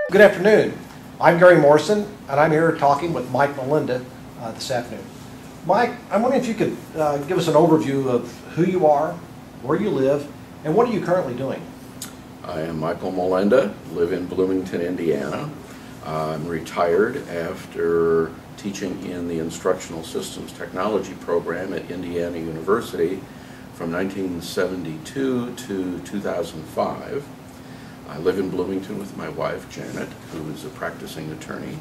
Good afternoon. I'm Gary Morrison, and I'm here talking with Mike Molenda this afternoon. Mike, I'm wondering if you could give us an overview of who you are, where you live, and what are you currently doing? I am Michael Molenda, live in Bloomington, Indiana. I'm retired after teaching in the Instructional Systems Technology program at Indiana University from 1972 to 2005. I live in Bloomington with my wife, Janet, who is a practicing attorney,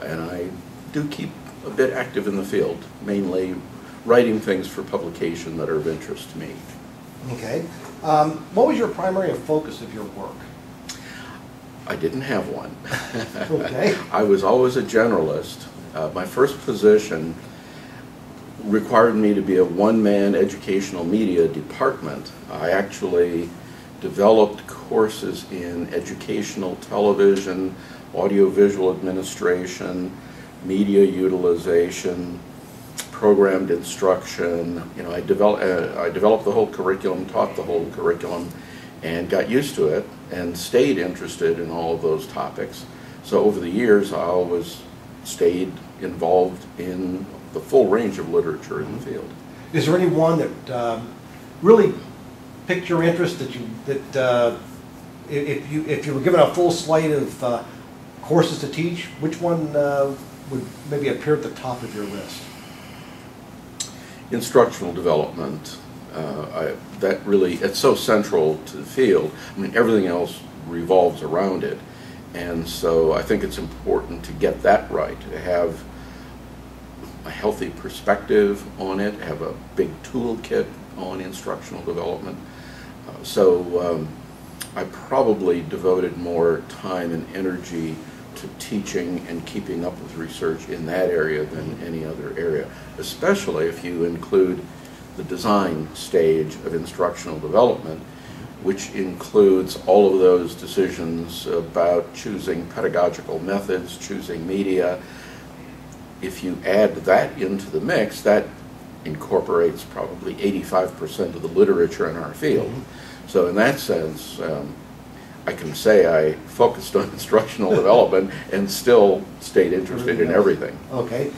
and I do keep a bit active in the field, mainly writing things for publication that are of interest to me. Okay. What was your primary focus of your work? I didn't have one. Okay. I was always a generalist. My first position required me to be a one-man educational media department. I actually developed courses in educational television, audiovisual administration, media utilization, programmed instruction. You know, I developed the whole curriculum, taught the whole curriculum, and got used to it and stayed interested in all of those topics. So over the years, I always stayed involved in the full range of literature in the field. Is there any one that really piqued your interest if you were given a full slate of courses to teach, which one would maybe appear at the top of your list? Instructional development. That really, it's so central to the field. I mean, everything else revolves around it. And so I think it's important to get that right, to have a healthy perspective on it, have a big toolkit on instructional development. So I probably devoted more time and energy to teaching and keeping up with research in that area than any other area, especially if you include the design stage of instructional development, which includes all of those decisions about choosing pedagogical methods, choosing media. If you add that into the mix, that incorporates probably 85% of the literature in our field. So in that sense, I can say I focused on instructional development and still stayed interested in everything. Okay.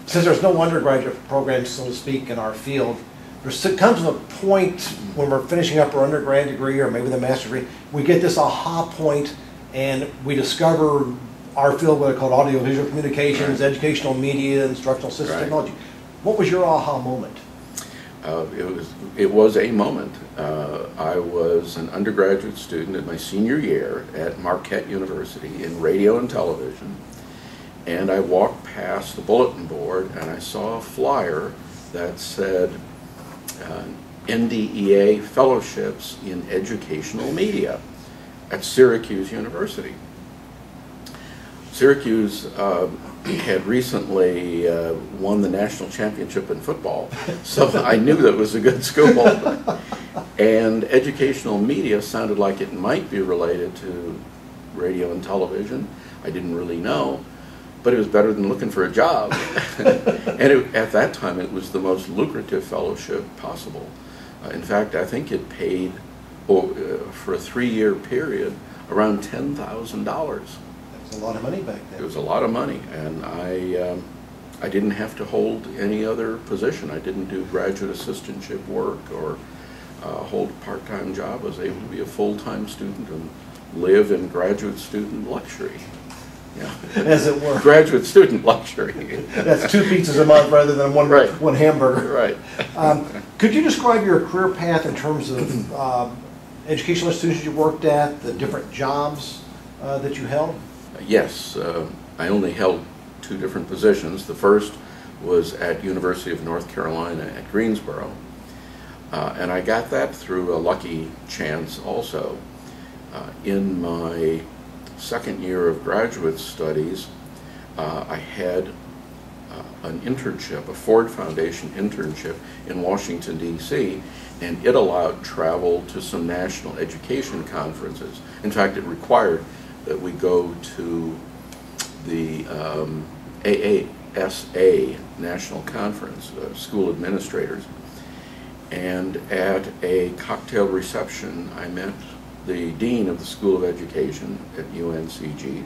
Since there's no undergraduate program, so to speak, in our field, there comes a point when we're finishing up our undergrad degree or maybe the master's degree, we get this aha point and we discover our field, what are called audiovisual communications, educational media, instructional systems technology. What was your aha moment? It was a moment. I was an undergraduate student in my senior year at Marquette University in radio and television, and I walked past the bulletin board and I saw a flyer that said NDEA Fellowships in Educational Media at Syracuse University. Syracuse had recently won the national championship in football, so I knew that was a good school. And educational media sounded like it might be related to radio and television. I didn't really know, but it was better than looking for a job. And at that time, it was the most lucrative fellowship possible. In fact, I think it paid for a 3-year period around $10,000. It was a lot of money back then. It was a lot of money, and I didn't have to hold any other position. I didn't do graduate assistantship work or hold a part-time job. I was able to be a full-time student and live in graduate student luxury. Yeah. As it were. Graduate student luxury. That's 2 pizzas a month rather than one hamburger. Right. Could you describe your career path in terms of educational institutions you worked at, the different jobs that you held? Yes. I only held 2 different positions. The first was at University of North Carolina at Greensboro. And I got that through a lucky chance also. In my second year of graduate studies, I had an internship, a Ford Foundation internship in Washington, D.C., and it allowed travel to some national education conferences. In fact, it required that we go to the AECT National Conference of School Administrators, and at a cocktail reception I met the dean of the School of Education at UNCG,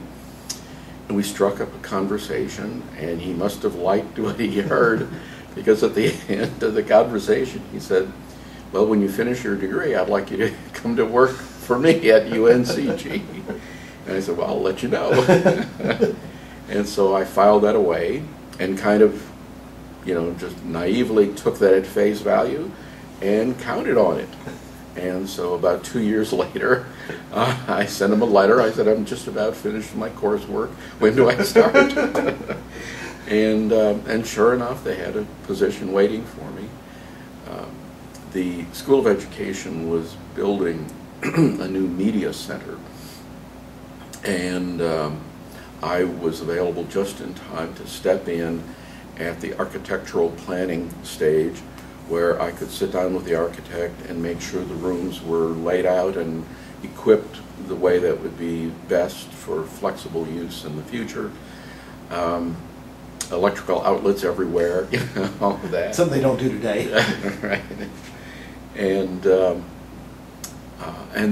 and we struck up a conversation, and he must have liked what he heard, because at the end of the conversation he said, well, when you finish your degree, I'd like you to come to work for me at UNCG. And I said, well, I'll let you know. And so I filed that away and kind of, you know, just naively took that at face value and counted on it. And so about 2 years later, I sent him a letter. I said, I'm just about finished my coursework. When do I start? And sure enough, they had a position waiting for me. The School of Education was building a new media center, and I was available just in time to step in at the architectural planning stage, where I could sit down with the architect and make sure the rooms were laid out and equipped the way that would be best for flexible use in the future. Electrical outlets everywhere, you know, all of that. Something they don't do today. Right. And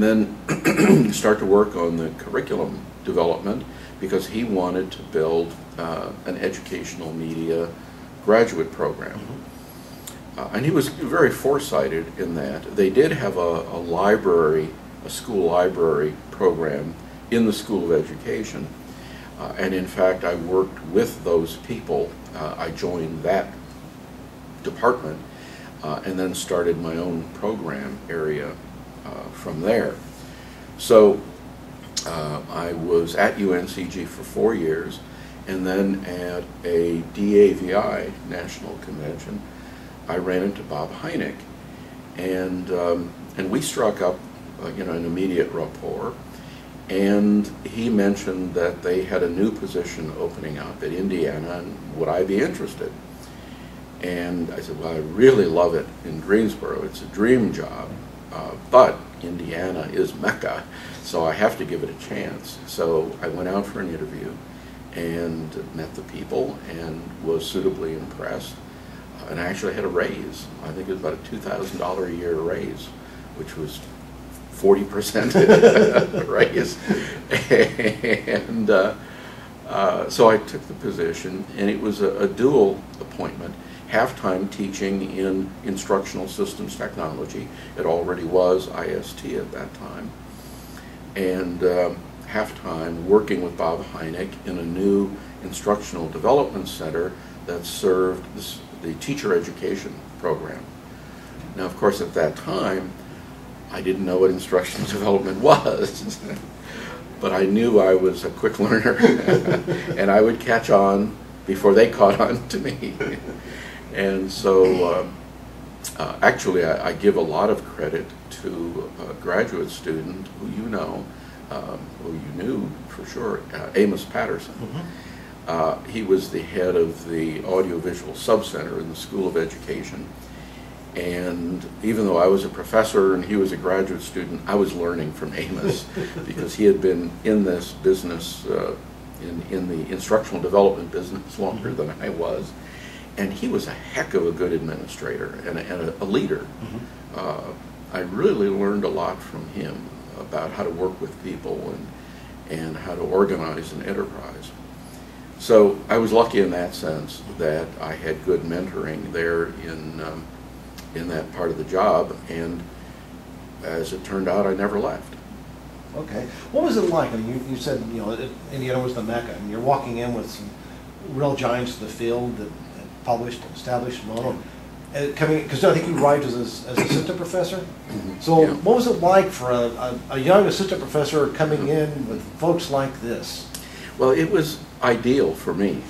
then start to work on the curriculum development, because he wanted to build an educational media graduate program. And he was very foresighted in that. They did have a library, a school library program in the School of Education. And in fact, I worked with those people. I joined that department and then started my own program area from there. So I was at UNCG for 4 years, and then at a DAVI National Convention, I ran into Bob Hynek, and we struck up you know, an immediate rapport. And he mentioned that they had a new position opening up at Indiana, and would I be interested? And I said, well, I really love it in Greensboro. It's a dream job, but Indiana is Mecca, so I have to give it a chance. So I went out for an interview and met the people and was suitably impressed. And I actually had a raise. I think it was about a $2,000 a year raise, which was 40% raise. And so I took the position, and it was a dual appointment. Half-time teaching in instructional systems technology. It already was IST at that time. And half-time working with Bob Hynek in a new instructional development center that served the teacher education program. Now, of course, at that time, I didn't know what instructional development was, but I knew I was a quick learner, and I would catch on before they caught on to me. And so, actually, I give a lot of credit to a graduate student who you know, who you knew for sure, Amos Patterson. He was the head of the Audiovisual Subcenter in the School of Education. And even though I was a professor and he was a graduate student, I was learning from Amos because he had been in this business, in the instructional development business longer than I was. And he was a heck of a good administrator and a leader. I really learned a lot from him about how to work with people and how to organize an enterprise. So I was lucky in that sense that I had good mentoring there in that part of the job, and as it turned out, I never left. Okay. What was it like? I mean, you said, you know, Indiana was the Mecca, and you're walking in with some real giants of the field that published, established, well, coming, because I think you arrived as assistant professor. So Yeah. what was it like for a young assistant professor coming in with folks like this? Well, it was ideal for me,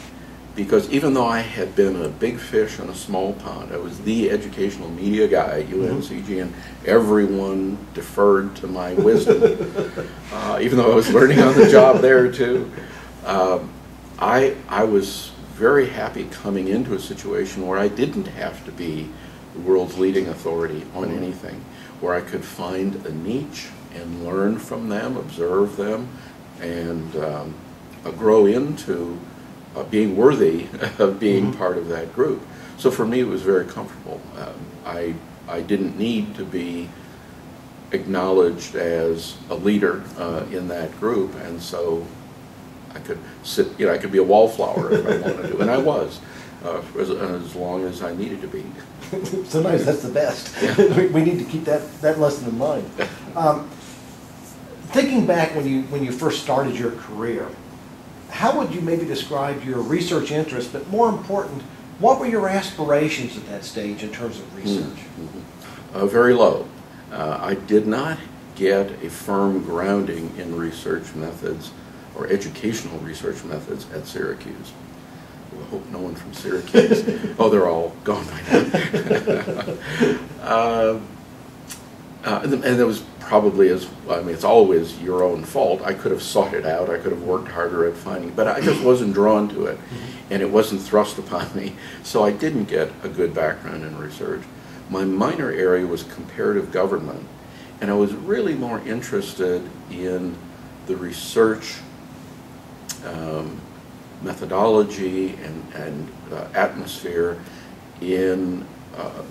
because even though I had been a big fish in a small pond, I was the educational media guy at UNCG, and everyone deferred to my wisdom, even though I was learning on the job there too. I was very happy coming into a situation where I didn't have to be the world's leading authority on anything, where I could find a niche and learn from them, observe them, and grow into being worthy of being part of that group. So for me, it was very comfortable. I didn't need to be acknowledged as a leader in that group, and so I could sit, I could be a wallflower if I wanted to, and I was, as long as I needed to be. Sometimes that's the best. Yeah. We need to keep that lesson in mind. Thinking back when you first started your career, how would you maybe describe your research interest, but more important, what were your aspirations at that stage in terms of research? Very low. I did not get a firm grounding in research methods or educational research methods at Syracuse. I hope no one from Syracuse. Oh, they're all gone by now. And it was probably, it's always your own fault. I could have sought it out. I could have worked harder at finding it, but I just wasn't drawn to it, and it wasn't thrust upon me. So I didn't get a good background in research. My minor area was comparative government, and I was really more interested in the research methodology and atmosphere in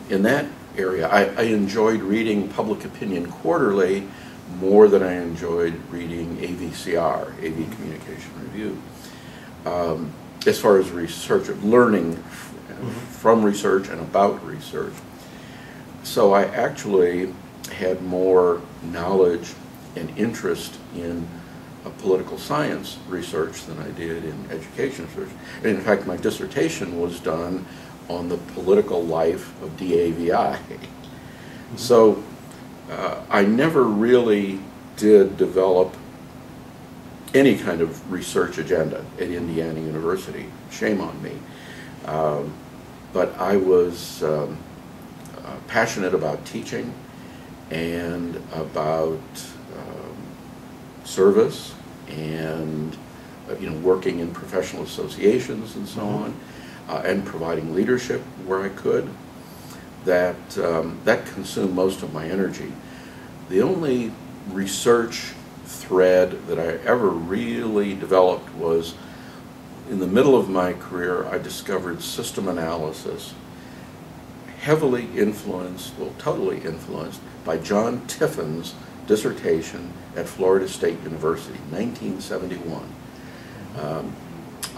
that area. I enjoyed reading Public Opinion Quarterly more than I enjoyed reading AVCR, AV Communication Review. As far as research, learning from research and about research. So I actually had more knowledge and interest in political science research than I did in education research. And in fact, my dissertation was done on the political life of DAVI. So I never really did develop any kind of research agenda at Indiana University. Shame on me. But I was passionate about teaching and about service and working in professional associations and so on, and providing leadership where I could. That consumed most of my energy. The only research thread that I ever really developed was in the middle of my career. I discovered system analysis, heavily influenced, well, totally influenced by John Tiffin's dissertation at Florida State University, 1971.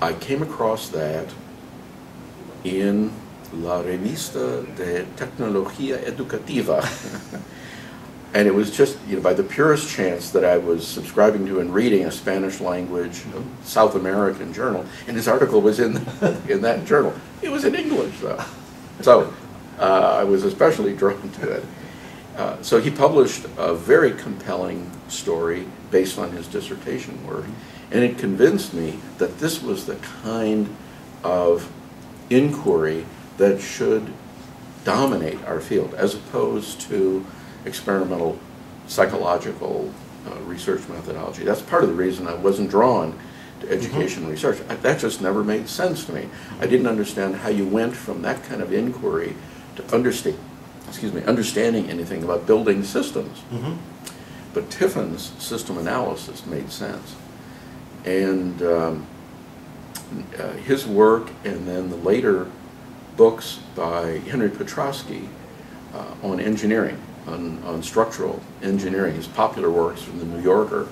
I came across that in La Revista de Tecnología Educativa. And it was just, by the purest chance that I was subscribing to and reading a Spanish language South American journal, and his article was in that journal. It was in English, though. So I was especially drawn to it. So he published a very compelling story based on his dissertation work, and it convinced me that this was the kind of inquiry that should dominate our field, as opposed to experimental psychological research methodology. That's part of the reason I wasn't drawn to education research. That just never made sense to me. I didn't understand how you went from that kind of inquiry to understanding anything about building systems. But Tiffin's system analysis made sense. And his work, and then the later books by Henry Petrosky on engineering, on structural engineering, his popular works from the New Yorker,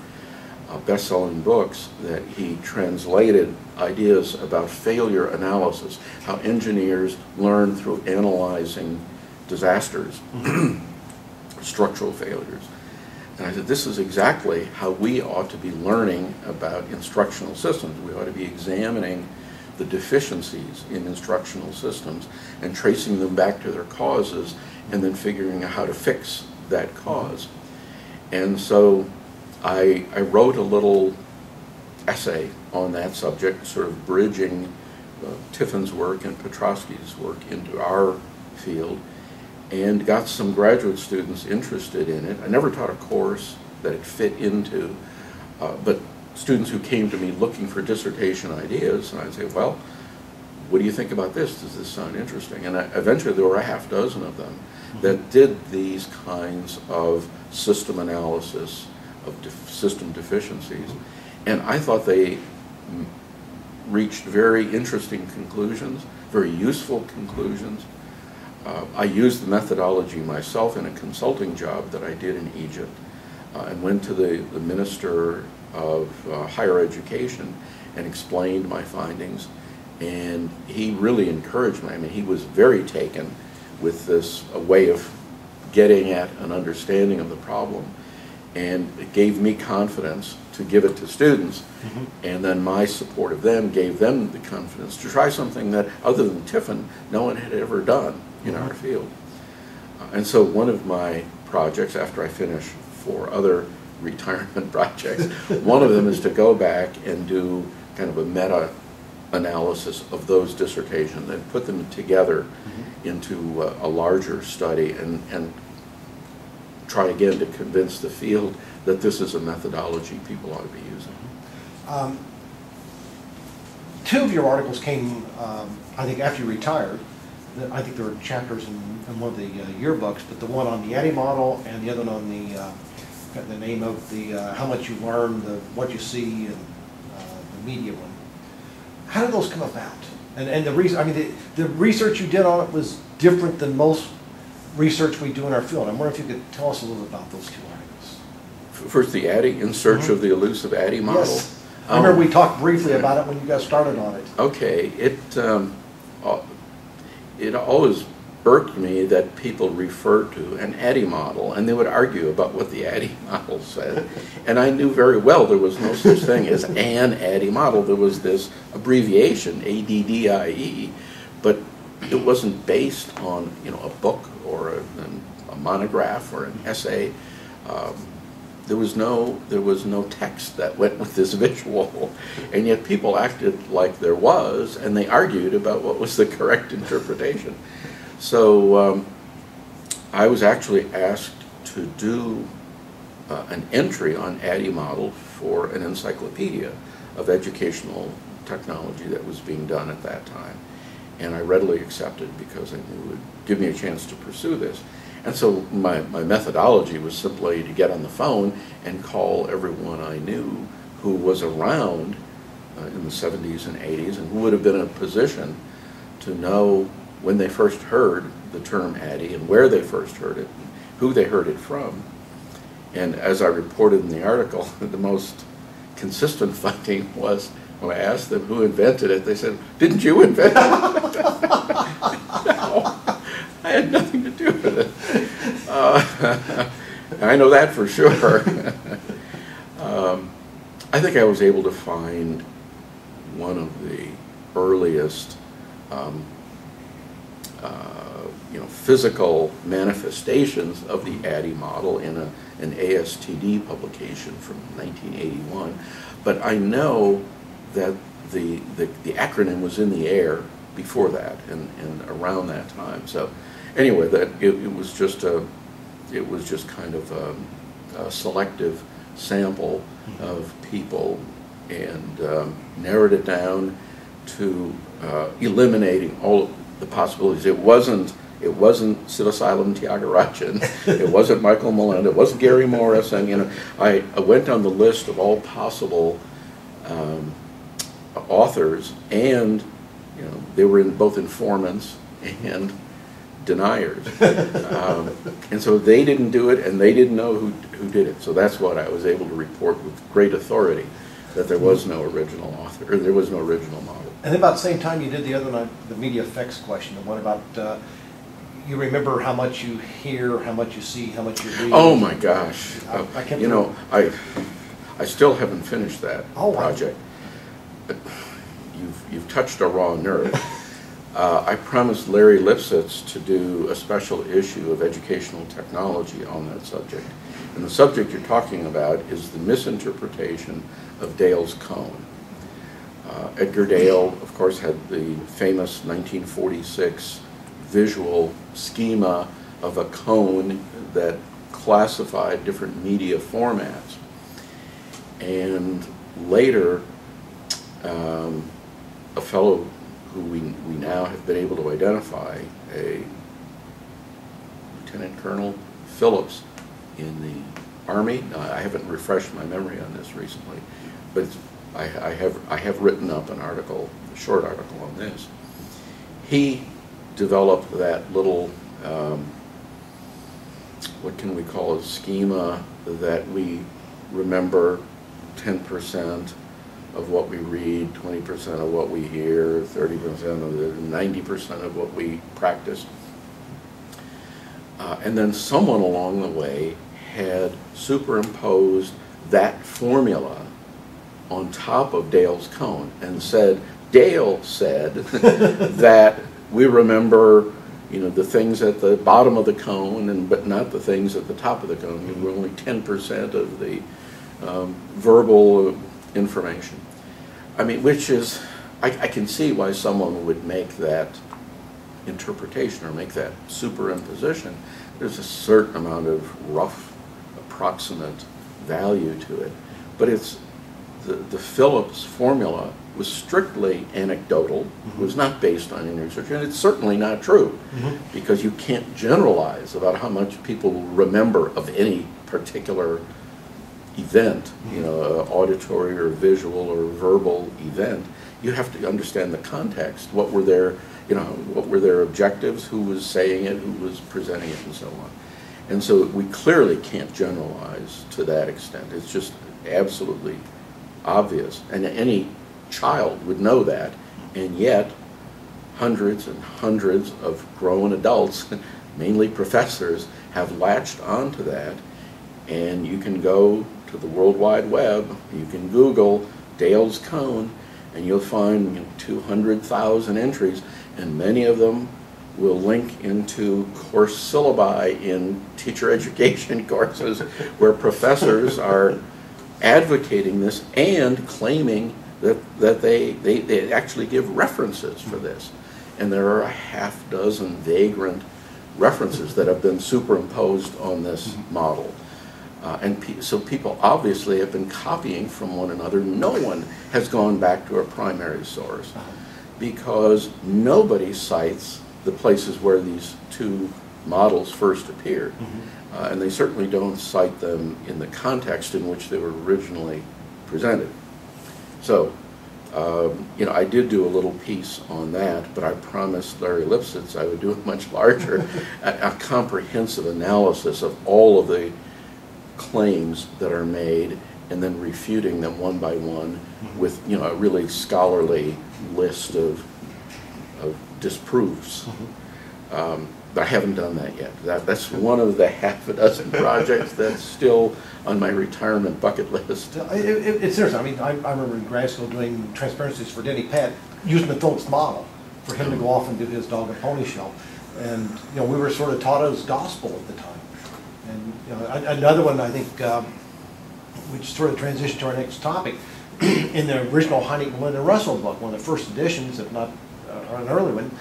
best-selling books that he translated ideas about failure analysis, how engineers learn through analyzing disasters, structural failures. And I said, this is exactly how we ought to be learning about instructional systems. We ought to be examining the deficiencies in instructional systems and tracing them back to their causes, and then figuring out how to fix that cause. And so I wrote a little essay on that subject, sort of bridging Tiffin's work and Petrosky's work into our field, and got some graduate students interested in it. I never taught a course that it fit into, but students who came to me looking for dissertation ideas, and I'd say, well, what do you think about this? Does this sound interesting? And eventually there were a half dozen of them that did these kinds of system analysis of system deficiencies. And I thought they reached very interesting conclusions, very useful conclusions. I used the methodology myself in a consulting job that I did in Egypt, and went to the Minister of Higher Education and explained my findings, and he really encouraged me. I mean, he was very taken with this way of getting at an understanding of the problem, and it gave me confidence to give it to students, and then my support of them gave them the confidence to try something that, other than Tiffin, no one had ever done in our field. And so one of my projects, after I finish 4 other retirement projects, one of them is to go back and do kind of a meta-analysis of those dissertations and put them together into a larger study, and try again to convince the field that this is a methodology people ought to be using. 2 of your articles came, I think, after you retired. I think there were chapters in one of the yearbooks, but the one on the Addie Model and the other one on the name of the how much you learn, the what you see, and the media one. How did those come about? And the reason, I mean, the research you did on it was different than most research we do in our field. I'm wondering if you could tell us a little bit about those 2 articles. First, the Addie, In Search of the Elusive Addie Model. Yes. I remember we talked briefly about it when you guys started on it. Okay, it always irked me that people referred to an Addie model, and they would argue about what the Addie model said. And I knew very well there was no such thing as an Addie model. There was this abbreviation, ADDIE, but it wasn't based on, you know, a book or a monograph or an essay. There was no text that went with this visual, and yet people acted like there was, and they argued about what was the correct interpretation. So I was actually asked to do an entry on Addie Model for an encyclopedia of educational technology that was being done at that time, and I readily accepted because I knew it would give me a chance to pursue this. And so my methodology was simply to get on the phone and call everyone I knew who was around in the 70s and 80s and who would have been in a position to know when they first heard the term Addie and where they first heard it, and who they heard it from. And as I reported in the article, the most consistent finding was when I asked them who invented it, they said, "Didn't you invent it?" No. I had nothing to do with it. I know that for sure. I think I was able to find one of the earliest physical manifestations of the Addie model in an ASTD publication from 1981. But I know that the acronym was in the air before that and around that time. So anyway, that it was just kind of a selective sample of people, and narrowed it down to eliminating all of the possibilities. It wasn't Psilocybin Tyagarajan, it wasn't Michael Molenda, it wasn't Gary Morris, and I went down the list of all possible authors, and they were both informants and deniers. And so they didn't do it, and they didn't know who did it. So that's what I was able to report with great authority, that there was no original author, or there was no original model. And then about the same time you did the other one, the media effects question, the one about, you remember how much you hear, how much you see, how much you read. Oh my gosh. I kept I still haven't finished that project. But you've touched a raw nerve. I promised Larry Lipsitz to do a special issue of educational technology on that subject. And the subject you're talking about is the misinterpretation of Dale's cone. Edgar Dale, of course, had the famous 1946 visual schema of a cone that classified different media formats. And later, a fellow who we now have been able to identify, a Lieutenant Colonel Phillips in the Army. Now, I haven't refreshed my memory on this recently, but I have written up an article, a short article on this. He developed that little what can we call a schema that we remember 10% of what we read, 20% of what we hear, 30% of the 90% of what we practice. And then someone along the way had superimposed that formula on top of Dale's cone and said, Dale said that we remember, you know, the things at the bottom of the cone, but not the things at the top of the cone. You were only 10% of the verbal information. I mean, which is, I can see why someone would make that interpretation or make that superimposition. There's a certain amount of rough, approximate value to it. But it's, the Phillips formula was strictly anecdotal, was not based on any research, and it's certainly not true, because you can't generalize about how much people remember of any particular event, you know, auditory or visual or verbal event. You have to understand the context. What were their, you know, what were their objectives? Who was saying it? Who was presenting it, and so on. And so we clearly can't generalize to that extent. It's just absolutely obvious, and any child would know that, and yet hundreds and hundreds of grown adults, mainly professors, have latched onto that. And you can go to the World Wide Web, you can Google Dale's cone, and you'll find, you know, 200,000 entries, and many of them will link into course syllabi in teacher education courses where professors are advocating this and claiming that they actually give references for this. And there are a half dozen vagrant references that have been superimposed on this model. So people obviously have been copying from one another. No one has gone back to a primary source because nobody cites the places where these two models first appeared. And they certainly don't cite them in the context in which they were originally presented. So, you know, I did do a little piece on that, but I promised Larry Lipsitz I would do a much larger, a comprehensive analysis of all of the claims that are made and then refuting them one by one with, you know, a really scholarly list of disproofs. But I haven't done that yet. That's one of the half a dozen projects that's still on my retirement bucket list. It's interesting. I mean, I remember in grad school doing transparencies for Denny Pat, using the Phillips model for him to go off and do his dog and pony show. And, you know, we were sort of taught as gospel at the time. And, you know, another one, I think, which sort of transitioned to our next topic, in the original Honeymoon and Russell book, one of the first editions, if not an early one,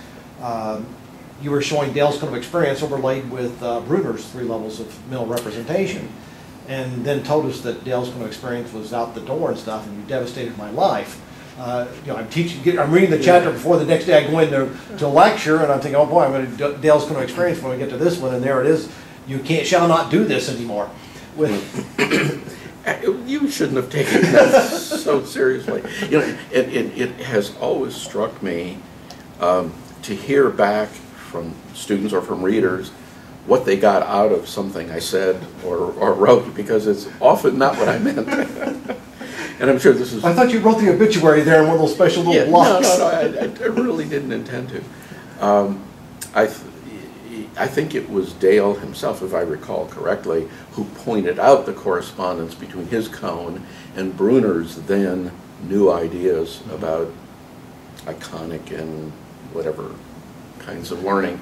you were showing Dale's kind of experience overlaid with Bruner's 3 levels of mental representation, and then told us that Dale's kind of experience was out the door and stuff, and you devastated my life. You know, I'm reading the chapter before the next day I go in to lecture, and I'm thinking, oh boy, I'm going to Dale's kind of experience when we get to this one, and there it is. You shall not do this anymore. You shouldn't have taken that so seriously. You know, it has always struck me to hear back from students or from readers what they got out of something I said or wrote, because it's often not what I meant. And I'm sure this is... I thought you wrote the obituary there in one of those special little blocks. No, I really didn't intend to. I think it was Dale himself, if I recall correctly, who pointed out the correspondence between his cone and Bruner's then new ideas about iconic and whatever kinds of learning.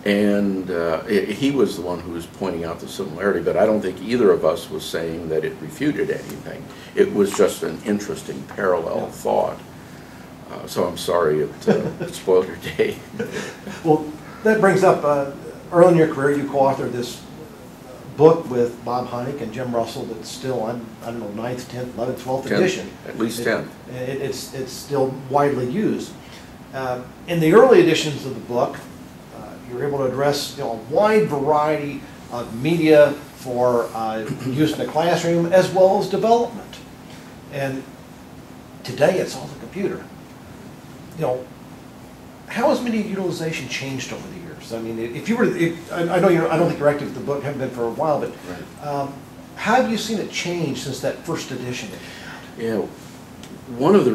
He was the one who was pointing out the similarity, but I don't think either of us was saying that it refuted anything. It was just an interesting parallel thought. So I'm sorry it spoiled your day. Well, that brings up, early in your career you co-authored this book with Bob Hynek and Jim Russell that's still on, I don't know, 9th, 10th, 11th, 12th edition. At least 10th. It's still widely used. In the early editions of the book, you were able to address, you know, a wide variety of media for use in the classroom as well as development. And today it's all the computer. You know, how has media utilization changed over the years? I mean, if you were, I know I don't think you're active with the book, haven't been for a while, but Right. how have you seen it change since that first edition? Yeah, one of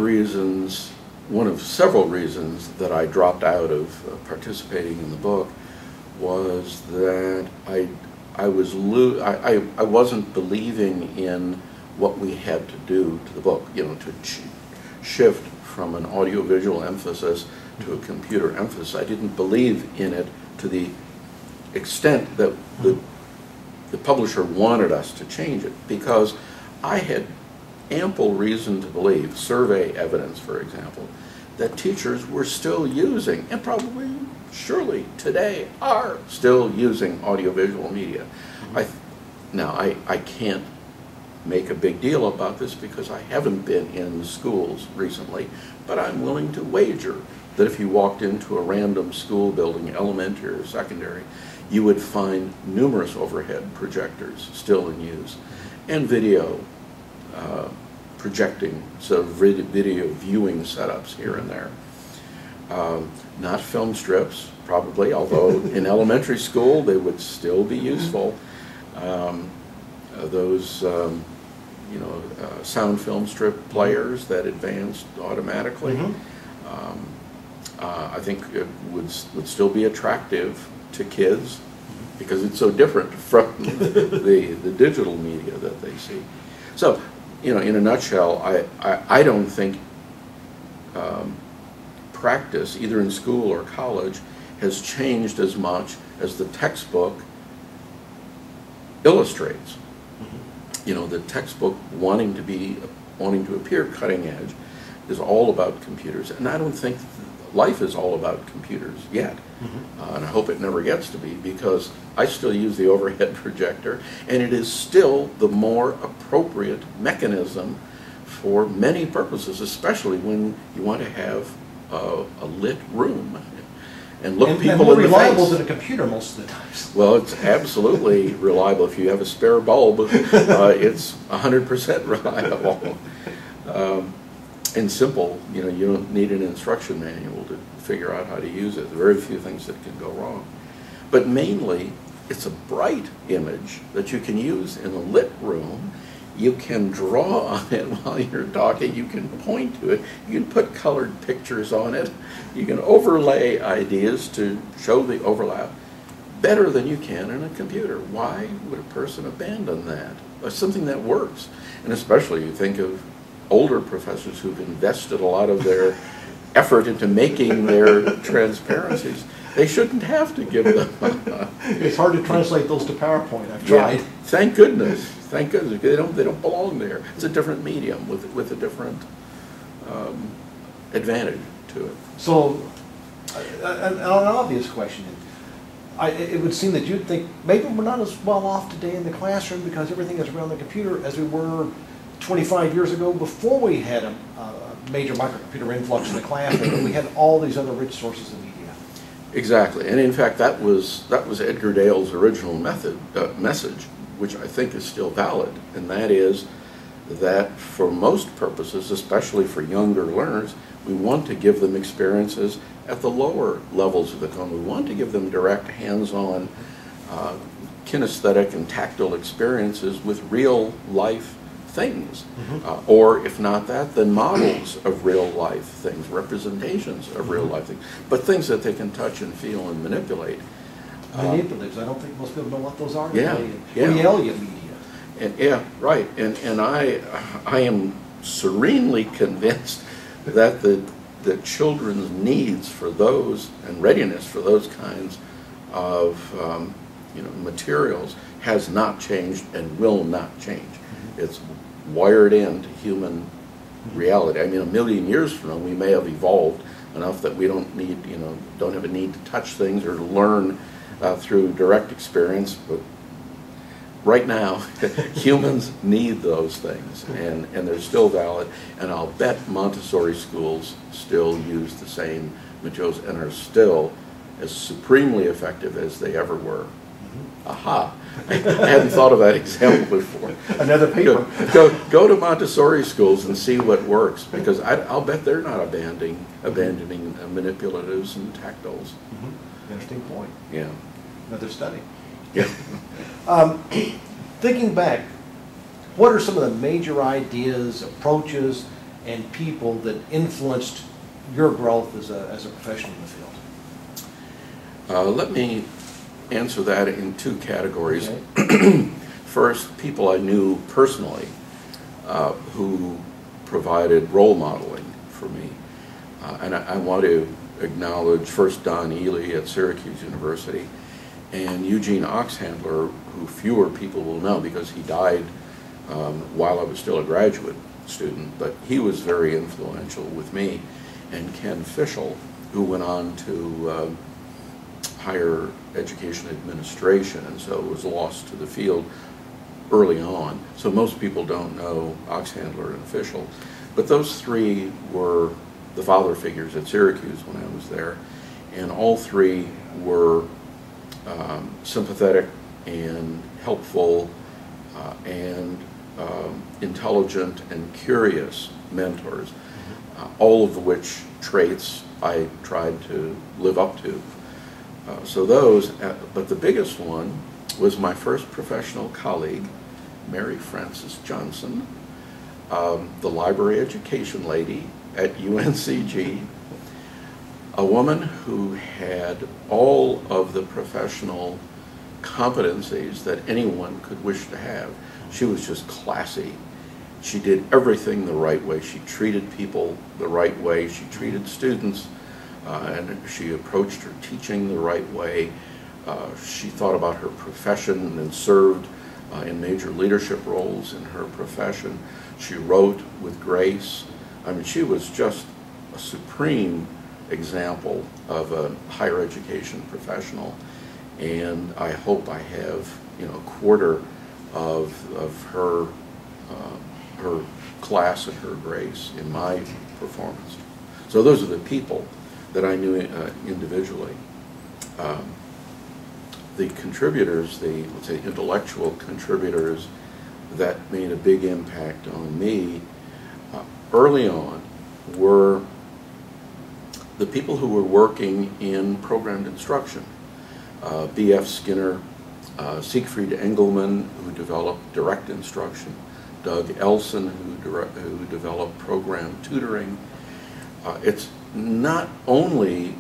several reasons that I dropped out of participating in the book was that I wasn't believing in what we had to do to the book, you know, to shift from an audiovisual emphasis to a computer emphasis. I didn't believe in it to the extent that the publisher wanted us to change it, because I had ample reason to believe, survey evidence for example, that teachers were still using, and probably surely today are still using audiovisual media. Now I can't make a big deal about this because I haven't been in schools recently, but I'm willing to wager that if you walked into a random school building, elementary or secondary, you would find numerous overhead projectors still in use, and video projecting, so video viewing setups here and there. Not film strips, probably, although in elementary school they would still be useful. Those sound film strip players that advanced automatically. I think it would still be attractive to kids because it's so different from the digital media that they see. So, you know, in a nutshell, I don't think practice, either in school or college, has changed as much as the textbook illustrates. You know, the textbook wanting to appear cutting edge is all about computers, and I don't think life is all about computers yet. And I hope it never gets to be, because I still use the overhead projector, and it is still the more appropriate mechanism for many purposes, especially when you want to have a lit room and look people in the face. And more reliable than a computer most of the times. Well, it's absolutely reliable. If you have a spare bulb, it's 100% reliable. And simple, you know, you don't need an instruction manual to figure out how to use it. There are very few things that can go wrong. But mainly, it's a bright image that you can use in a lit room. You can draw on it while you're talking. You can point to it. You can put colored pictures on it. You can overlay ideas to show the overlap better than you can in a computer. Why would a person abandon that? It's something that works. And especially you think of older professors who've invested a lot of their effort into making their transparencies. They shouldn't have to give them. It's hard to translate those to PowerPoint. I've tried. Yeah, thank goodness. Thank goodness. They don't belong there. It's a different medium with a different advantage to it. So, an obvious question. It would seem that you'd think maybe we're not as well off today in the classroom because everything is around the computer as we were 25 years ago, before we had a major microcomputer influx in the classroom. We had all these other rich sources of media. Exactly, and in fact, that was Edgar Dale's original message, which I think is still valid, and that is that for most purposes, especially for younger learners, we want to give them experiences at the lower levels of the cone. We want to give them direct, hands-on, kinesthetic and tactile experiences with real life things, or if not that, then models of real life things, representations of real life things, but things that they can touch and feel and manipulate. Manipulatives, I don't think most people know what those are. Yeah, Realia media. And, yeah, right, and I am serenely convinced that the children's needs for those and readiness for those kinds of materials has not changed and will not change. It's wired into human reality. I mean, 1,000,000 years from now, we may have evolved enough that we don't have a need to touch things or to learn through direct experience. But right now, humans need those things, and they're still valid. And I'll bet Montessori schools still use the same materials and are still as supremely effective as they ever were. Aha! I hadn't thought of that example before. Another paper. Go to Montessori schools and see what works, because I'll bet they're not abandoning manipulatives and tactiles. Interesting point. Yeah. Another study. Yeah. Thinking back, what are some of the major ideas, approaches, and people that influenced your growth as a professional in the field? Let me answer that in two categories. Okay. First, people I knew personally who provided role modeling for me. And I want to acknowledge first Don Ely at Syracuse University and Eugene Oxhandler, who fewer people will know because he died while I was still a graduate student, but he was very influential with me, and Ken Fischel, who went on to higher education administration, and so was lost to the field early on. So most people don't know Oxhandler and Fischel, but those three were the father figures at Syracuse when I was there, and all three were sympathetic and helpful and intelligent and curious mentors, all of which traits I tried to live up to. So those, but the biggest one was my first professional colleague, Mary Frances Johnson, the library education lady at UNCG, a woman who had all of the professional competencies that anyone could wish to have. She was just classy. She did everything the right way. She treated people the right way. She treated students and she approached her teaching the right way. She thought about her profession and served in major leadership roles in her profession. She wrote with grace. I mean, she was just a supreme example of a higher education professional, and I hope I have, you know, a quarter of her her class and her grace in my performance. So those are the people that I knew individually. The contributors, the, let's say, intellectual contributors that made a big impact on me early on were the people who were working in programmed instruction. B.F. Skinner, Siegfried Engelmann, who developed direct instruction, Doug Elson, who developed programmed tutoring. It's not only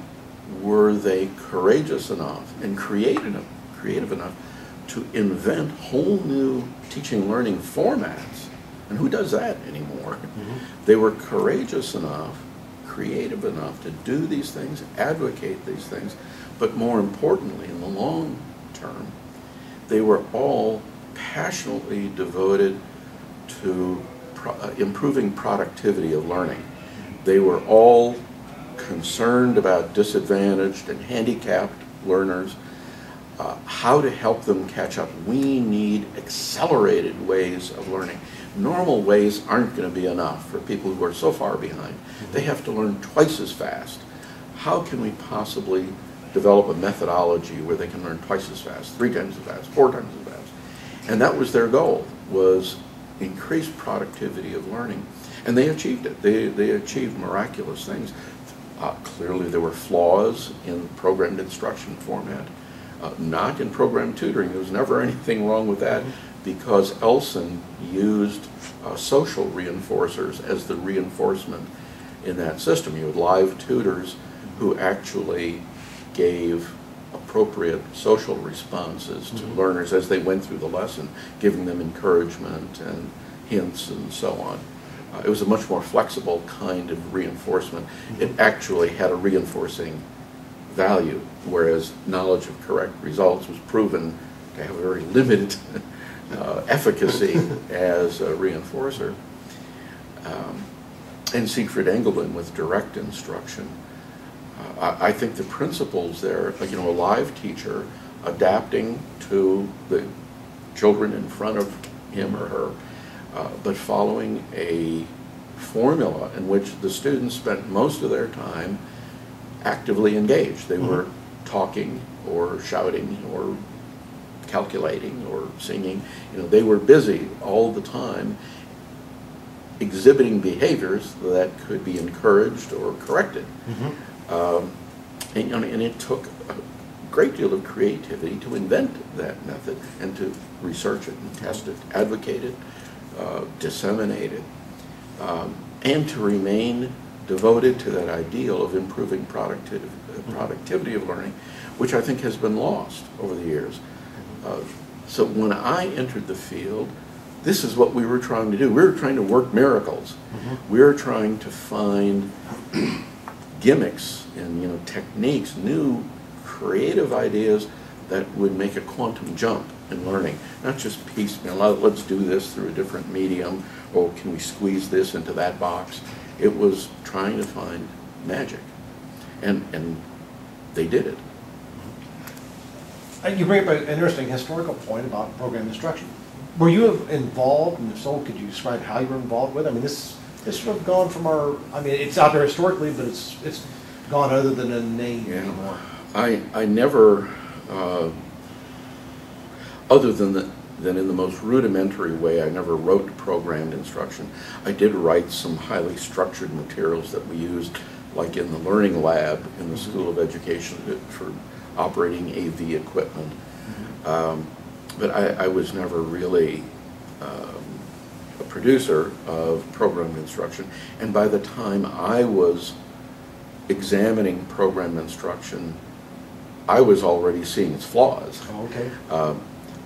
were they courageous enough and creative enough to invent whole new teaching learning formats, and who does that anymore? Mm-hmm. They were courageous enough, creative enough to do these things, advocate these things, but more importantly, in the long term, they were all passionately devoted to improving productivity of learning. They were all concerned about disadvantaged and handicapped learners, how to help them catch up. We need accelerated ways of learning. Normal ways aren't going to be enough for people who are so far behind. They have to learn twice as fast. How can we possibly develop a methodology where they can learn twice as fast, 3 times as fast, 4 times as fast? And that was their goal, was increase productivity of learning. And they achieved it. They achieved miraculous things. Clearly there were flaws in programmed instruction format, not in programmed tutoring. There was never anything wrong with that, because Elson used social reinforcers as the reinforcement in that system. You had live tutors who actually gave appropriate social responses to learners as they went through the lesson, giving them encouragement and hints and so on. It was a much more flexible kind of reinforcement. It actually had a reinforcing value, whereas knowledge of correct results was proven to have a very limited efficacy as a reinforcer. And Siegfried Engelmann with direct instruction. I think the principles there, you know, a live teacher adapting to the children in front of him or her, but following a formula in which the students spent most of their time actively engaged. They were talking or shouting or calculating or singing. You know, they were busy all the time exhibiting behaviors that could be encouraged or corrected. And it took great deal of creativity to invent that method and to research it and test it, advocate it, disseminate it, and to remain devoted to that ideal of improving productivity of learning, which I think has been lost over the years. So when I entered the field, this is what we were trying to do. We were trying to work miracles. We were trying to find gimmicks and techniques, new creative ideas that would make a quantum jump in learning, not just piecemeal. Let's do this through a different medium, or can we squeeze this into that box? It was trying to find magic, and they did it. You bring up an interesting historical point about program instruction. Were you involved, and if so, could you describe how you were involved with it? I mean, this sort of gone from it's out there historically, but it's gone other than a name anymore. I never, other than in the most rudimentary way, I never wrote programmed instruction. I did write some highly structured materials that we used, like in the learning lab in the School of Education for operating AV equipment. But I was never really a producer of programmed instruction. And by the time I was examining programmed instruction, I was already seeing its flaws. Oh, okay.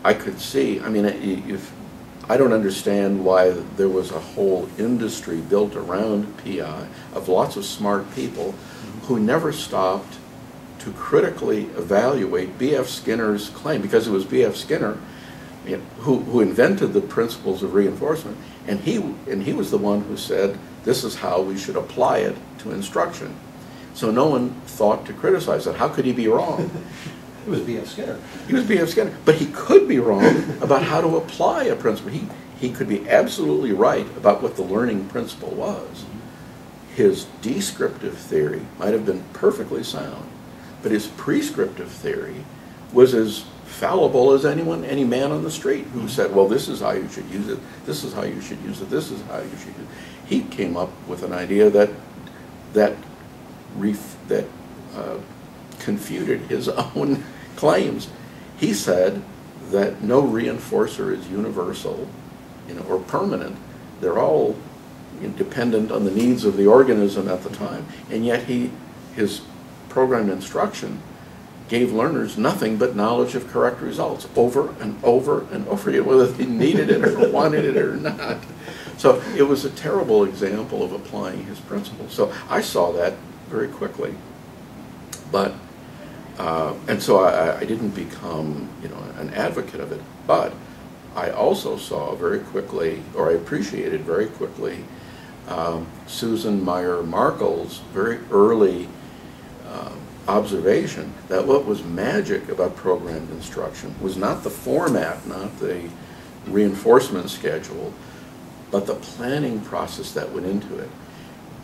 I could see, I don't understand why there was a whole industry built around PI of lots of smart people who never stopped to critically evaluate B.F. Skinner's claim, because it was B.F. Skinner who invented the principles of reinforcement, and he was the one who said this is how we should apply it to instruction. So no one thought to criticize it. How could he be wrong? It was B.F. Skinner. He was B.F. Skinner, but he could be wrong about how to apply a principle. He could be absolutely right about what the learning principle was. His descriptive theory might have been perfectly sound, but his prescriptive theory was as fallible as any man on the street who said, well, this is how you should use it, this is how you should use it, this is how you should use it. He came up with an idea that confuted his own claims. He said that no reinforcer is universal, or permanent. They're all dependent on the needs of the organism at the time, and yet his programmed instruction gave learners nothing but knowledge of correct results over and over and over again, whether they needed it or wanted it or not. So it was a terrible example of applying his principles. So I saw that very quickly, but and so I didn't become an advocate of it, but I also saw very quickly, or I appreciated very quickly, Susan Meyer Markle's very early observation that what was magic about programmed instruction was not the format, not the reinforcement schedule, but the planning process that went into it.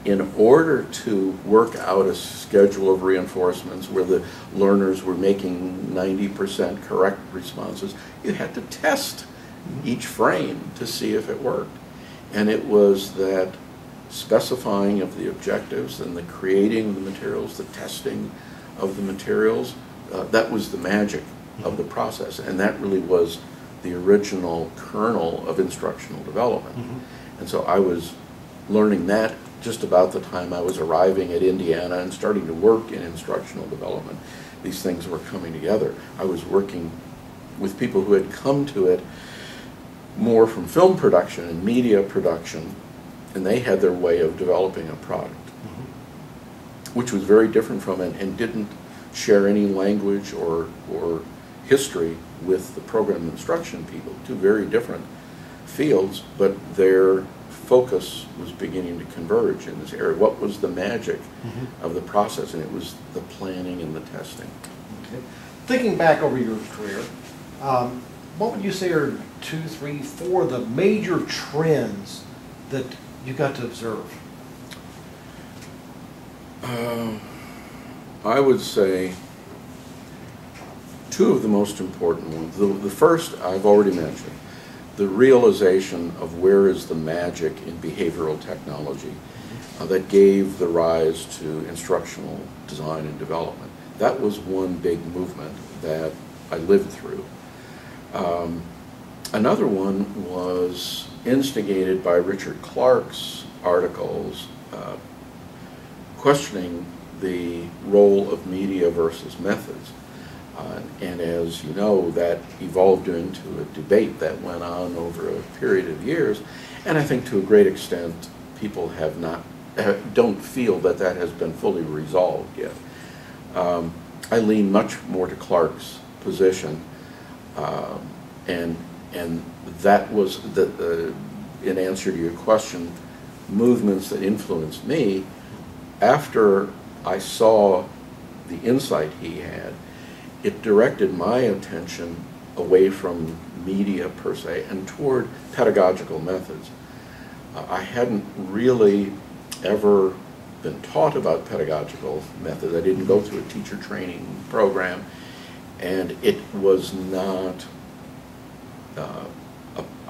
In order to work out a schedule of reinforcements where the learners were making 90% correct responses, you had to test each frame to see if it worked. And it was that specifying of the objectives and the creating of the materials, the testing of the materials, that was the magic of the process. And that really was the original kernel of instructional development. And so I was learning that just about the time I was arriving at Indiana and starting to work in instructional development. These things were coming together. I was working with people who had come to it more from film production and media production, and they had their way of developing a product, which was very different from it and didn't share any language or history with the program instruction people. Two very different fields, but their focus was beginning to converge in this area. What was the magic of the process? And it was the planning and the testing. Okay. Thinking back over your career, what would you say are 2, 3, 4 the major trends that you got to observe? I would say two of the most important ones. The first I've already mentioned, the realization of where is the magic in behavioral technology that gave the rise to instructional design and development. that was one big movement that I lived through. Another one was instigated by Richard Clark's articles questioning the role of media versus methods. And as you know, that evolved into a debate that went on over a period of years, and I think to a great extent people don't feel that that has been fully resolved yet. I lean much more to Clark's position, and that was, in answer to your question, movements that influenced me. After I saw the insight he had, it directed my attention away from media per se and toward pedagogical methods. I hadn't really ever been taught about pedagogical methods. I didn't go through a teacher training program, and it was not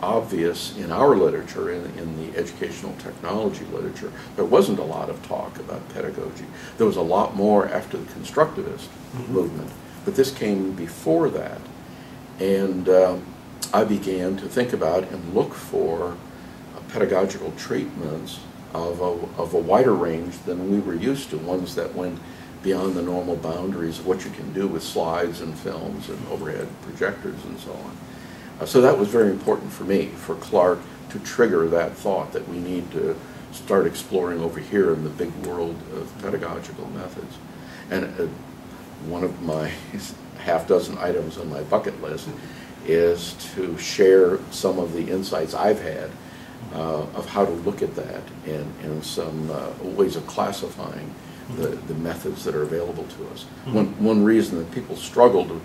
obvious in our literature, in the educational technology literature. There wasn't a lot of talk about pedagogy. There was a lot more after the constructivist movement, but this came before that. And I began to think about and look for pedagogical treatments of a wider range than we were used to, ones that went beyond the normal boundaries of what you can do with slides and films and overhead projectors and so on. So that was very important for me, for Clark to trigger that thought that we need to start exploring over here in the big world of pedagogical methods. And one of my half-dozen items on my bucket list is to share some of the insights I've had of how to look at that and some ways of classifying the methods that are available to us. One reason that people struggle to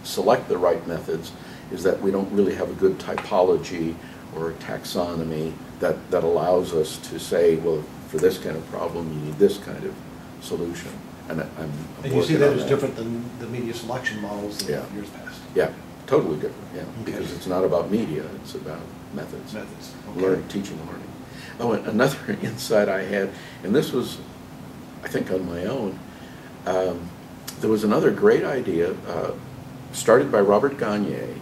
select the right methods is that we don't really have a good typology or a taxonomy that allows us to say, well, for this kind of problem, you need this kind of solution. And you see that as different than the media selection models of years past? Yeah, totally different, yeah. Okay. Because it's not about media, it's about methods. Okay. Teaching and learning. Oh, and another insight I had, and this was, I think, on my own, there was another great idea started by Robert Gagne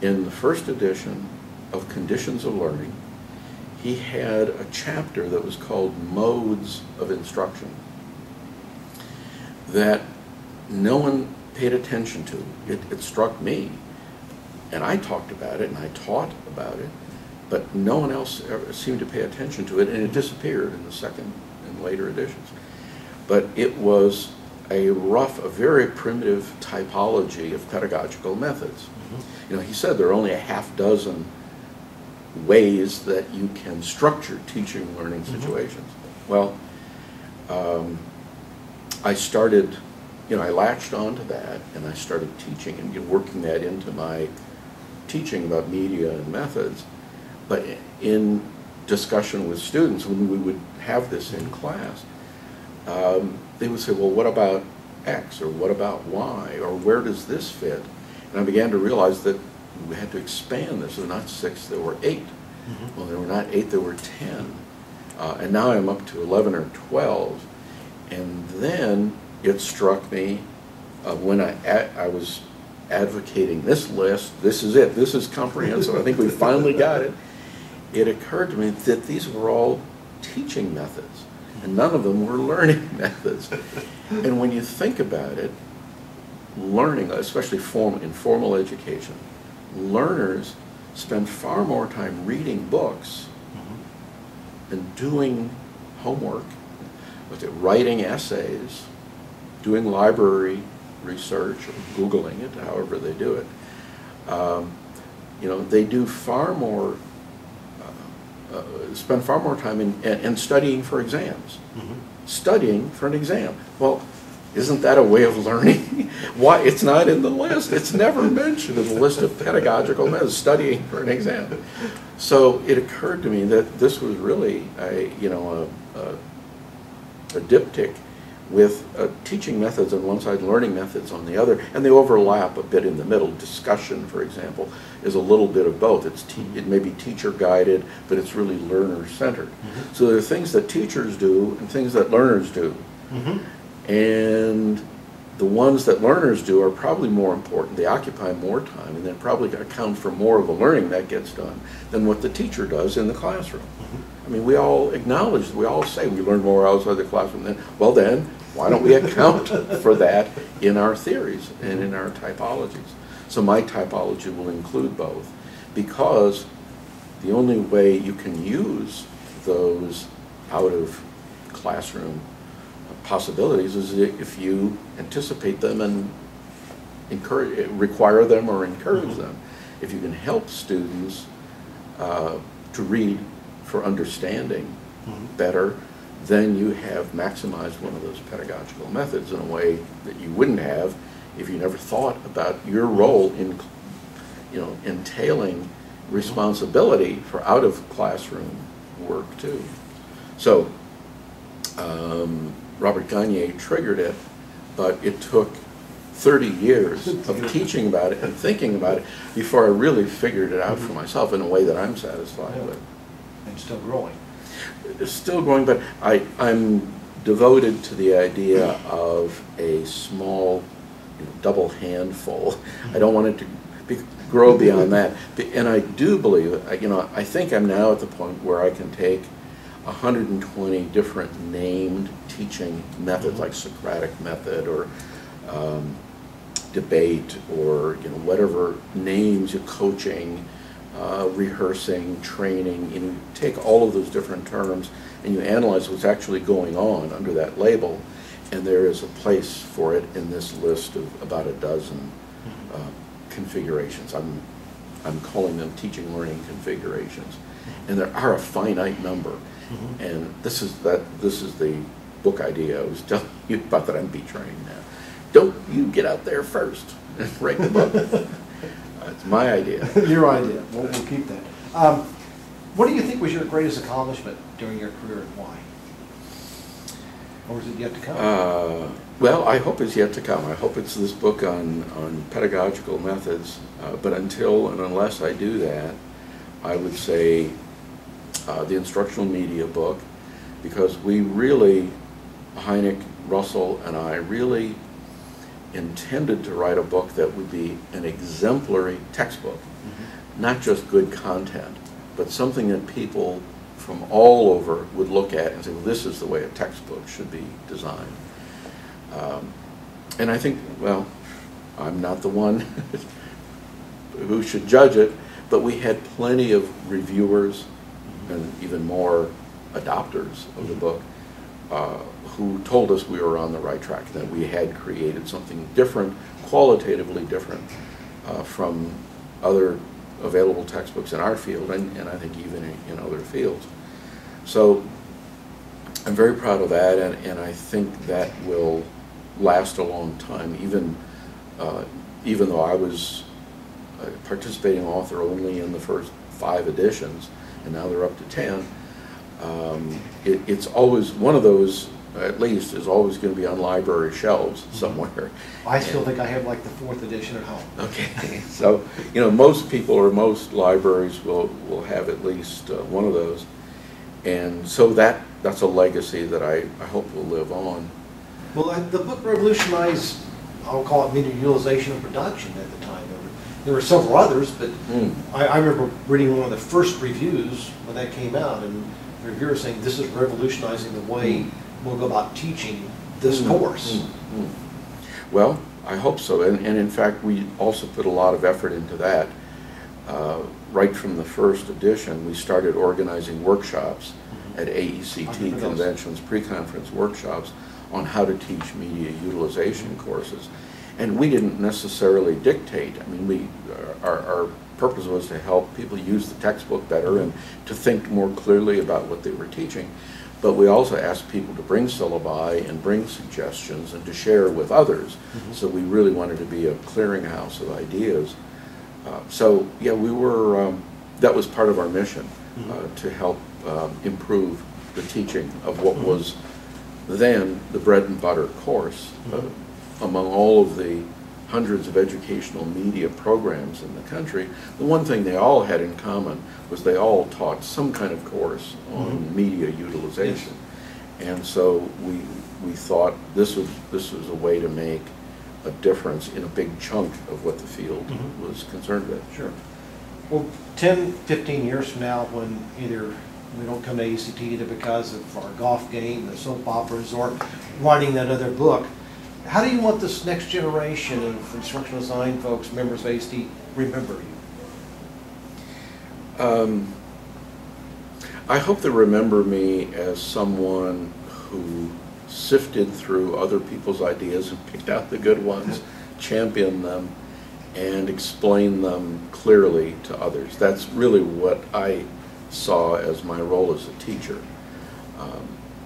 in the first edition of Conditions of Learning. He had a chapter that was called Modes of Instruction that no one paid attention to. It struck me, and I talked about it and I taught about it, but no one else ever seemed to pay attention to it, and it disappeared in the second and later editions. But it was a very primitive typology of pedagogical methods. You know, he said there are only a half dozen ways that you can structure teaching and learning situations. Well, I started, I latched onto that and I started teaching and working that into my teaching about media and methods. But in discussion with students, when we would have this in class, they would say, well, what about X, or what about Y, or where does this fit? And I began to realize that we had to expand this. There were not 6, there were 8. Well, there were not 8, there were 10. And now I'm up to 11 or 12. And then it struck me when I was advocating this list, this is it, this is comprehensive, I think we finally got it. It occurred to me that these were all teaching methods, and none of them were learning methods. And when you think about it, learning, especially in formal education, learners spend far more time reading books and doing homework, writing essays, doing library research, or Googling it, however they do it. They do far more, spend far more time in studying for exams. Studying for an exam. Well, isn't that a way of learning? Why? It's not in the list. It's never mentioned in the list of pedagogical methods, studying for an exam. So it occurred to me that this was really a diptych with teaching methods on one side, learning methods on the other, and they overlap a bit in the middle. Discussion, for example, is a little bit of both. It may be teacher-guided, but it's really learner-centered. So there are things that teachers do and things that learners do. And the ones that learners do are probably more important. They occupy more time and then probably account for more of the learning that gets done than what the teacher does in the classroom. I mean, we all acknowledge, we all say we learn more outside the classroom than, well then, why don't we account for that in our theories and in our typologies? So my typology will include both, because the only way you can use those out of classroom possibilities is if you anticipate them and require them or encourage them. If you can help students to read for understanding better, then you have maximized one of those pedagogical methods in a way that you wouldn't have if you never thought about your role in, entailing responsibility for out of classroom work too. So Robert Gagne triggered it, but it took 30 years of teaching about it and thinking about it before I really figured it out for myself in a way that I'm satisfied with. And still growing. It's still growing, but I'm devoted to the idea of a small double handful. I don't want it to grow beyond that. And I do believe, I think I'm now at the point where I can take 120 different named teaching methods, like Socratic method or debate, or whatever names, coaching, rehearsing, training. You take all of those different terms and you analyze what's actually going on under that label, and there is a place for it in this list of about a dozen configurations. I'm calling them teaching learning configurations, and there are a finite number. And this is the book idea I was telling you about that I'm betraying now. Don't you get out there first and write the book. It's my idea. Your idea. We'll keep that. What do you think was your greatest accomplishment during your career, and why? Or is it yet to come? Well, I hope it's yet to come. I hope it's this book on pedagogical methods. But until and unless I do that, I would say the Instructional Media book, because we really, Hynek, Russell, and I really intended to write a book that would be an exemplary textbook, not just good content, but something that people from all over would look at and say, well, this is the way a textbook should be designed. And I think, well, I'm not the one who should judge it, but we had plenty of reviewers and even more adopters of the book who told us we were on the right track, that we had created something different, qualitatively different from other available textbooks in our field, and I think even in other fields. So I'm very proud of that, and I think that will last a long time, even though I was a participating author only in the first 5 editions, and now they're up to 10. It's always, one of those at least is always going to be on library shelves somewhere. I still think I have like the 4th edition at home. Okay, so most people or most libraries will have at least one of those, and so that's a legacy that I hope will live on. Well, the book revolutionized, I'll call it media utilization and production at the time. There were several others, but I remember reading one of the first reviews when that came out, and the reviewer saying this is revolutionizing the way we'll go about teaching this course. Well, I hope so, and in fact we also put a lot of effort into that. Right from the first edition, we started organizing workshops at AECT conventions, pre-conference workshops on how to teach media utilization courses. And we didn't necessarily dictate. I mean, our purpose was to help people use the textbook better and to think more clearly about what they were teaching. But we also asked people to bring syllabi and bring suggestions and to share with others. So we really wanted to be a clearinghouse of ideas. So yeah, we were, that was part of our mission, to help improve the teaching of what was then the bread and butter course. Among all of the hundreds of educational media programs in the country, the one thing they all had in common was they all taught some kind of course on media utilization. And so we thought this was a way to make a difference in a big chunk of what the field was concerned with. Sure. Well, 10, 15 years from now, when either we don't come to AECT either because of our golf game, the soap operas, or writing that other book, how do you want this next generation of instructional design folks, members of AECT, remember you? I hope they remember me as someone who sifted through other people's ideas and picked out the good ones, championed them, and explained them clearly to others. That's really what I saw as my role as a teacher.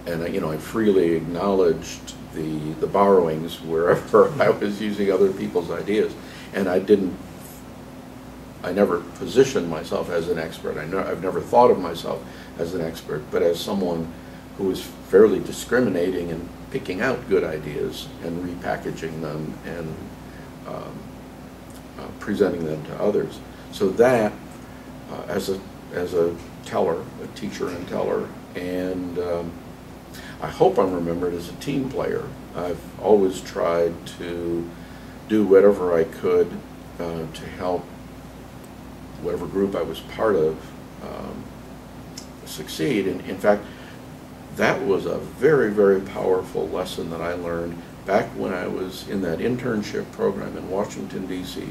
And I freely acknowledged the borrowings wherever I was using other people's ideas, and I never positioned myself as an expert. I've never thought of myself as an expert, but as someone who was fairly discriminating and picking out good ideas and repackaging them and presenting them to others. So that, as a teller, a teacher and teller, and I hope I'm remembered as a team player. I've always tried to do whatever I could to help whatever group I was part of succeed. And in fact, that was a very, very powerful lesson that I learned back when I was in that internship program in Washington, D.C.,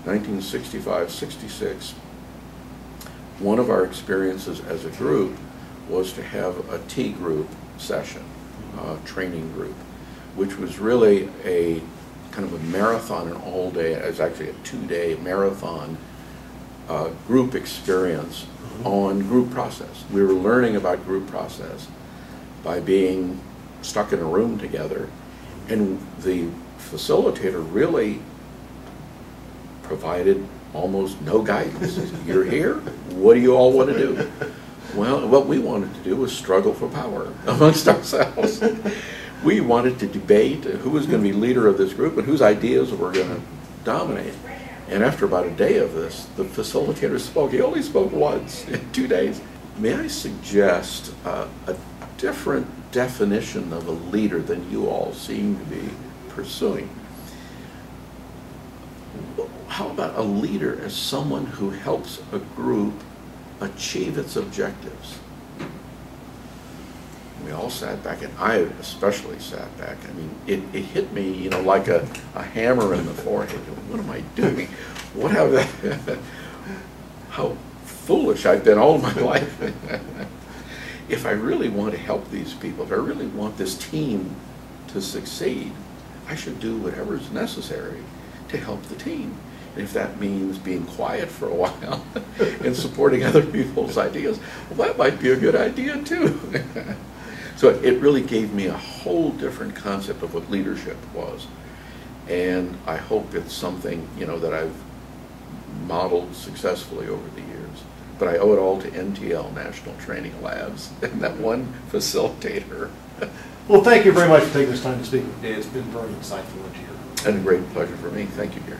1965-66. One of our experiences as a group was to have a T group session, training group, which was really a kind of a marathon, an all-day, it was actually a 2-day marathon group experience on group process. We were learning about group process by being stuck in a room together, and the facilitator really provided almost no guidance. You're here, what do you all want to do? Well, what we wanted to do was struggle for power amongst ourselves. We wanted to debate who was going to be leader of this group and whose ideas were going to dominate. And after about a day of this, the facilitator spoke. He only spoke once in 2 days. May I suggest a different definition of a leader than you all seem to be pursuing? How about a leader as someone who helps a group achieve its objectives? We all sat back, and I especially sat back. I mean, it hit me, like a hammer in the forehead. What am I doing? What have I, how foolish I've been all my life. If I really want to help these people, if I really want this team to succeed, I should do whatever is necessary to help the team. And if that means being quiet for a while and supporting other people's ideas, well, that might be a good idea too. So it really gave me a whole different concept of what leadership was. And I hope it's something, that I've modeled successfully over the years. But I owe it all to NTL, National Training Labs, and that one facilitator. Well, thank you very much for taking this time to speak with me today. It's been very insightful to hear. And a great pleasure for me. Thank you, Gary.